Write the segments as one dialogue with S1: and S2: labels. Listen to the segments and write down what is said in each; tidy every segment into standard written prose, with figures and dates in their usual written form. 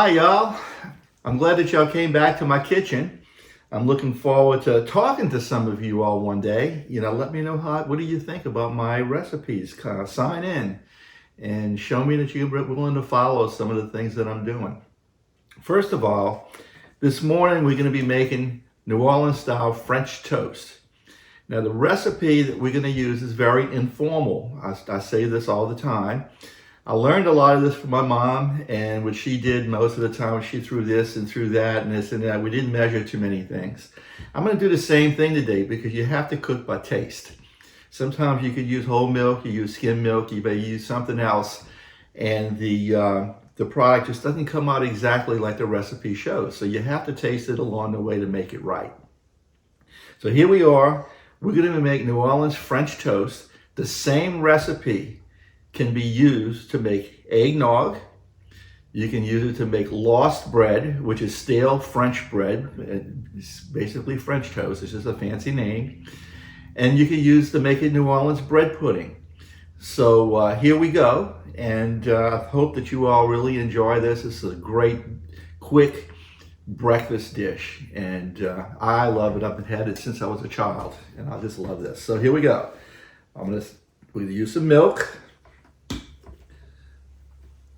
S1: Hi y'all. I'm glad that y'all came back to my kitchen. I'm looking forward to talking to some of you all one day. Let me know what do you think about my recipes. Kind of sign in and show me that you're willing to follow some of the things that I'm doing. First of all, this morning we're going to be making New Orleans style French toast. Now the recipe that we're going to use is very informal. I say this all the time. I learned a lot of this from my mom, and what she did most of the time, she threw this and threw that and this and that. We didn't measure too many things. I'm going to do the same thing today because you have to cook by taste. Sometimes you could use whole milk, you use skim milk, you may use something else, and the product just doesn't come out exactly like the recipe shows. So you have to taste it along the way to make it right. So here we are. We're going to make New Orleans French toast. The same recipe can be used to make eggnog. You can use it to make lost bread, which is stale French bread. It's basically French toast. It's just a fancy name. And you can use to make it New Orleans bread pudding. So here we go. And I hope that you all really enjoy this. This is a great, quick breakfast dish. And I love it. I've had it since I was a child. And I just love this. So here we go. We're going to use some milk.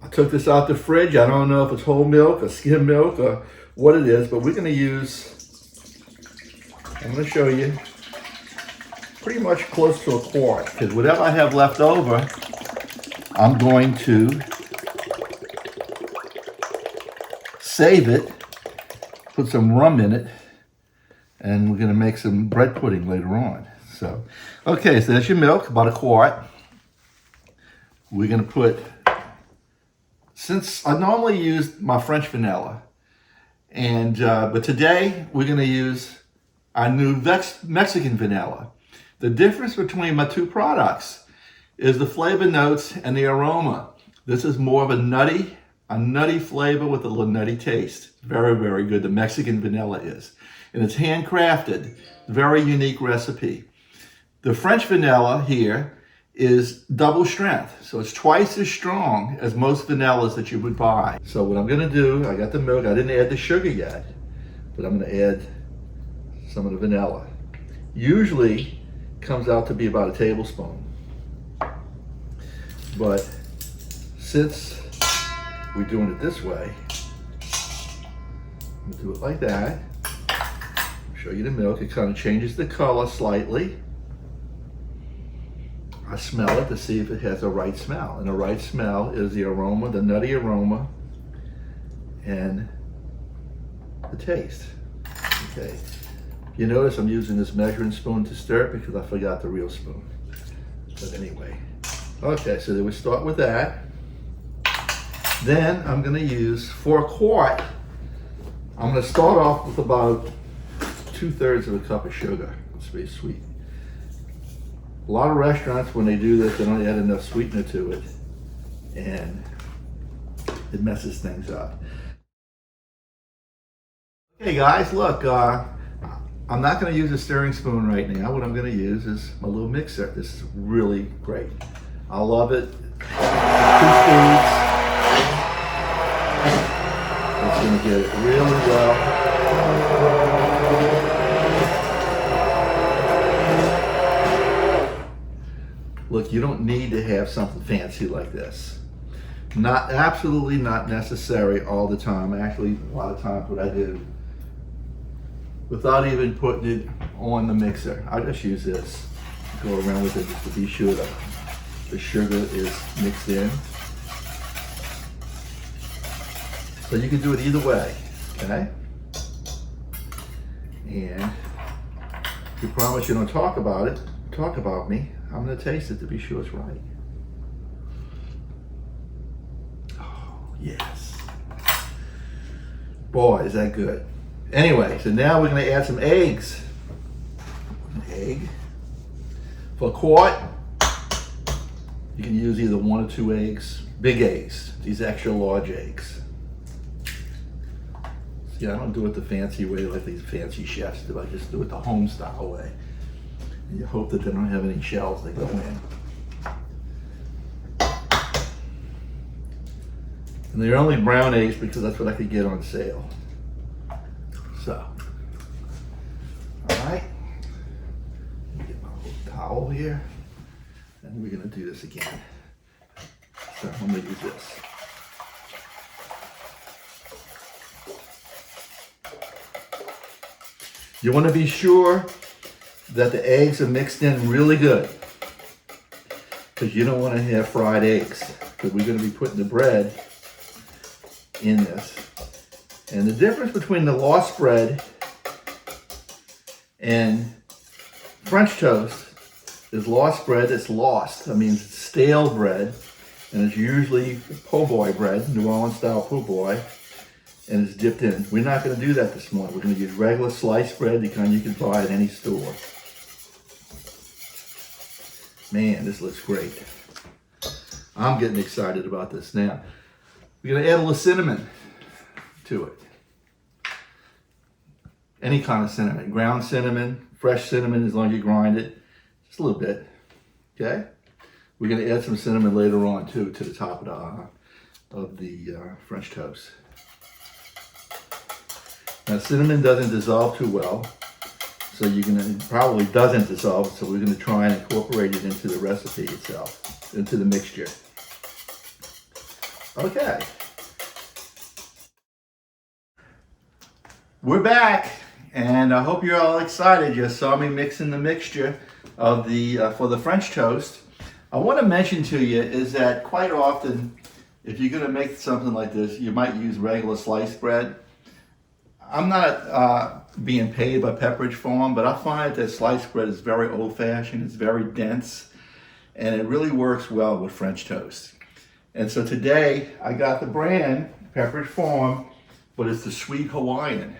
S1: I took this out the fridge. I don't know if it's whole milk or skim milk or what it is, but we're going to use, I'm going to show you, pretty much close to a quart, because whatever I have left over, I'm going to save it, put some rum in it, and we're going to make some bread pudding later on. So, okay, so that's your milk, about a quart. We're going to put, since I normally use my French vanilla, but today we're going to use our new Mexican vanilla. The difference between my two products is the flavor notes and the aroma. This is more of a nutty flavor with a little nutty taste. Very, very good. The Mexican vanilla is. And it's handcrafted. Very unique recipe. The French vanilla here is double strength. So it's twice as strong as most vanillas that you would buy. So what I'm gonna do, I got the milk, I didn't add the sugar yet, but I'm gonna add some of the vanilla. Usually comes out to be about a tablespoon. But since we're doing it this way, I'm gonna do it like that. I'll show you the milk, it kind of changes the color slightly. I smell it to see if it has the right smell. And the right smell is the aroma, the nutty aroma, and the taste. Okay. You notice I'm using this measuring spoon to stir it because I forgot the real spoon. But anyway. Okay, so then we start with that. Then I'm gonna use, for a quart, I'm gonna start off with about 2/3 of a cup of sugar. It's very sweet. A lot of restaurants, when they do this, they don't add enough sweetener to it, and it messes things up. Okay guys, look, I'm not gonna use a stirring spoon right now. What I'm gonna use is my little mixer. This is really great. I love it. 2 speeds. It's gonna get it really well. Look, you don't need to have something fancy like this. Absolutely not necessary all the time. Actually, a lot of times what I do, without even putting it on the mixer, I just use this. Go around with it just to be sure that the sugar is mixed in. So you can do it either way, okay? And you promise you don't talk about me, I'm gonna taste it to be sure it's right. Oh, yes. Boy, is that good. Anyway, so now we're gonna add some eggs. An egg. For a quart, you can use either 1 or 2 eggs, big eggs, these extra large eggs. See, I don't do it the fancy way like these fancy chefs do. I just do it the home style way. And you hope that they don't have any shells that go in. And they're only brown eggs because that's what I could get on sale. So, all right. Get my little towel here. And we're gonna do this again. So I'm gonna use this. You wanna be sure that the eggs are mixed in really good, because you don't wanna have fried eggs, because we're gonna be putting the bread in this. And the difference between the lost bread and French toast is lost bread. It's lost. That means it's stale bread, and it's usually po' boy bread, New Orleans style po' boy, and it's dipped in. We're not going to do that this morning. We're going to use regular sliced bread, the kind you can buy at any store. Man, this looks great. I'm getting excited about this now. We're going to add a little cinnamon to it. Any kind of cinnamon, ground cinnamon, fresh cinnamon, as long as you grind it, just a little bit, okay? We're gonna add some cinnamon later on too, to the top of the French toast. Now cinnamon doesn't dissolve too well, so probably doesn't dissolve, so we're gonna try and incorporate it into the recipe itself, into the mixture. Okay. We're back, and I hope you're all excited. You saw me mixing the mixture of for the French toast. I want to mention to you is that quite often, if you're going to make something like this, you might use regular sliced bread. I'm not being paid by Pepperidge Farm, but I find that sliced bread is very old-fashioned. It's very dense, and it really works well with French toast. And so today, I got the brand Pepperidge Farm, but it's the Sweet Hawaiian.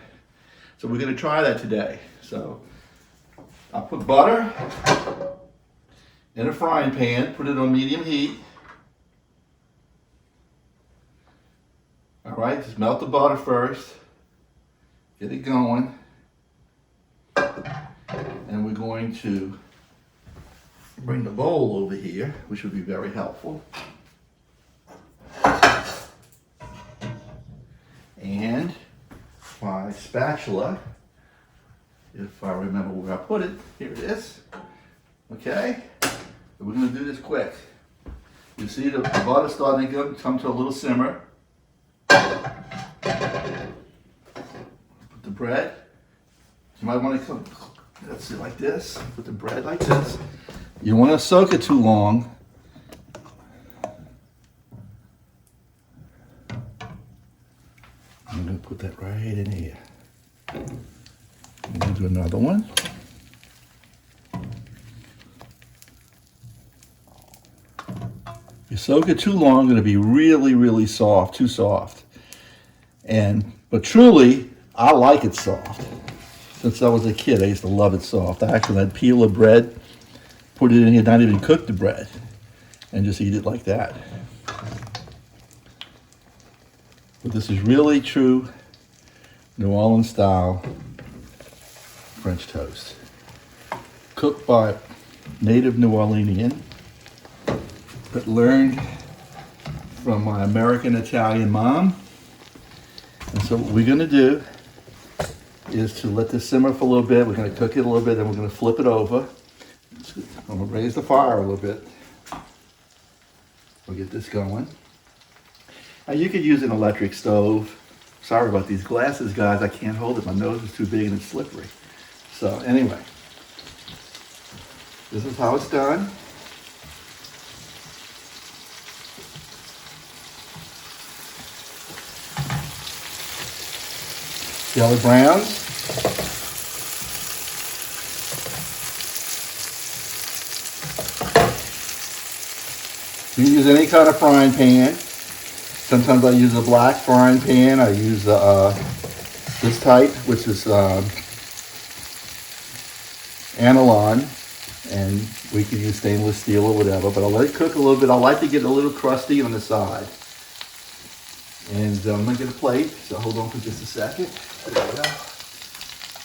S1: So we're going to try that today. So I'll put butter in a frying pan, put it on medium heat. All right, just melt the butter first. Get it going. And we're going to bring the bowl over here, which would be very helpful. And my spatula, if I remember where I put it, here it is. Okay, we're going to do this quick. You see the butter starting to come to a little simmer. Put the bread. You might want to come, let's see, like this. Put the bread like this. You don't want to soak it too long. I'm going to put that right in here. I'm going to do another one. If you soak it too long, it's going to be really, really soft, too soft. But truly, I like it soft. Since I was a kid, I used to love it soft. I'd peel the bread, put it in here, not even cook the bread, and just eat it like that. But this is really true New Orleans style French toast. Cooked by a native New Orleanian, but learned from my American Italian mom. And so what we're going to do is to let this simmer for a little bit. We're going to cook it a little bit, then we're going to flip it over. I'm going to raise the fire a little bit. We'll get this going. Now you could use an electric stove. Sorry about these glasses, guys. I can't hold it. My nose is too big and it's slippery. So anyway, this is how it's done. See how it browns? You can use any kind of frying pan. Sometimes I use a black frying pan. I use this type, which is Analon, and we could use stainless steel or whatever, but I'll let it cook a little bit. I like to get a little crusty on the side. And I'm going to get a plate, so hold on for just a second. There we go.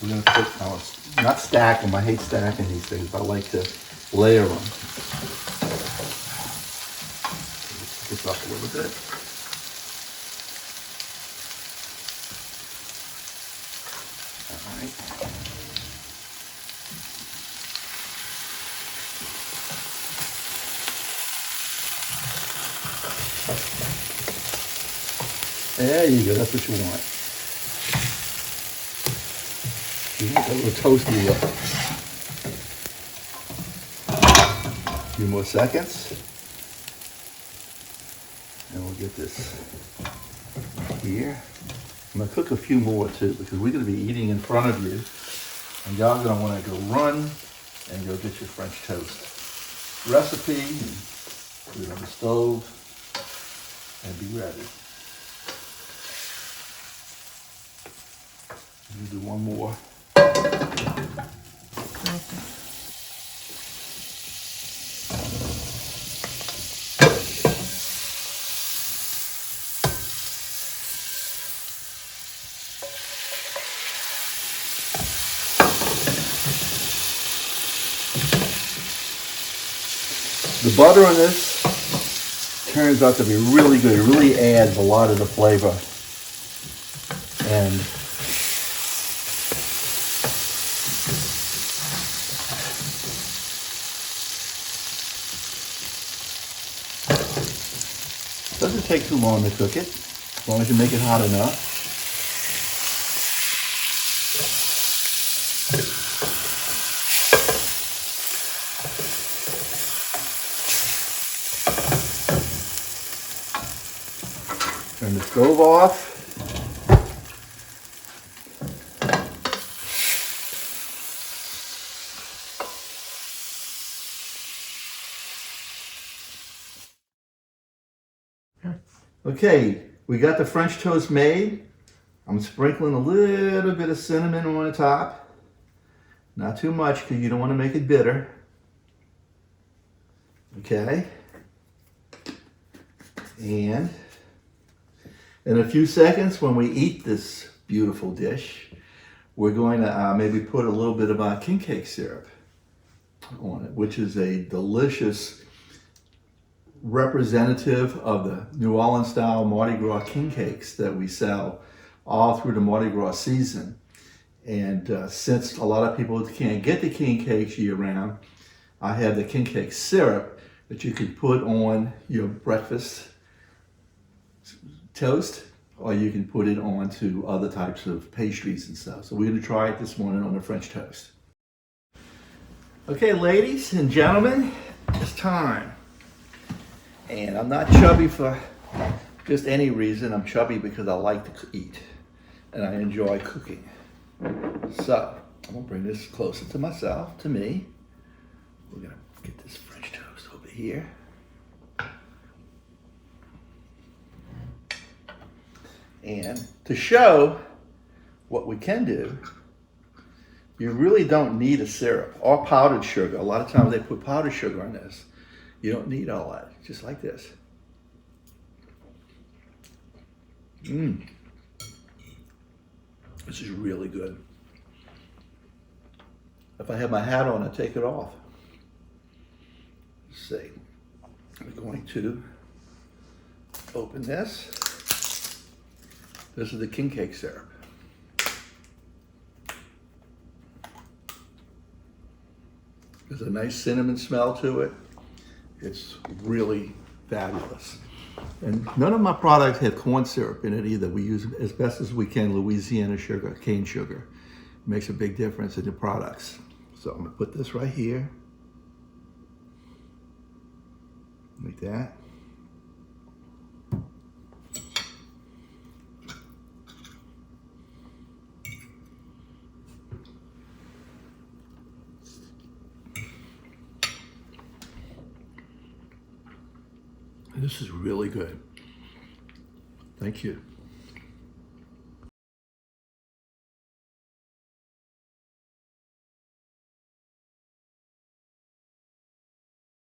S1: We're going to put, not stack them, I hate stacking these things, but I like to layer them. This up a little bit. There you go, that's what you want. You want that little toasty look. A few more seconds. And we'll get this here. I'm gonna cook a few more too, because we're gonna be eating in front of you. And y'all are gonna wanna go run and go get your French toast recipe, and put it on the stove, and be ready. We'll do one more. The butter on this turns out to be really good. It really adds a lot of the flavor. And it doesn't take too long to cook it, as long as you make it hot enough. Turn the stove off. Okay, we got the French toast made. I'm sprinkling a little bit of cinnamon on the top. Not too much, because you don't want to make it bitter. Okay. And in a few seconds, when we eat this beautiful dish, we're going to maybe put a little bit of king cake syrup on it, which is a delicious representative of the New Orleans style Mardi Gras king cakes that we sell all through the Mardi Gras season. And since a lot of people can't get the king cakes year round, I have the king cake syrup that you can put on your breakfast toast, or you can put it onto other types of pastries and stuff. So we're going to try it this morning on the French toast. Okay, ladies and gentlemen, it's time. And I'm not chubby for just any reason. I'm chubby because I like to eat and I enjoy cooking. So I'm gonna bring this closer to myself, to me. We're gonna get this French toast over here. And to show what we can do, you really don't need a syrup or powdered sugar. A lot of times they put powdered sugar on this. You don't need all that, just like this. This is really good. If I have my hat on, I take it off. Let's see. I'm going to open this. This is the king cake syrup. There's a nice cinnamon smell to it. It's really fabulous. And none of my products have corn syrup in it either. We use as best as we can Louisiana sugar, cane sugar. It makes a big difference in the products. So I'm gonna put this right here. Like that. This is really good. Thank you.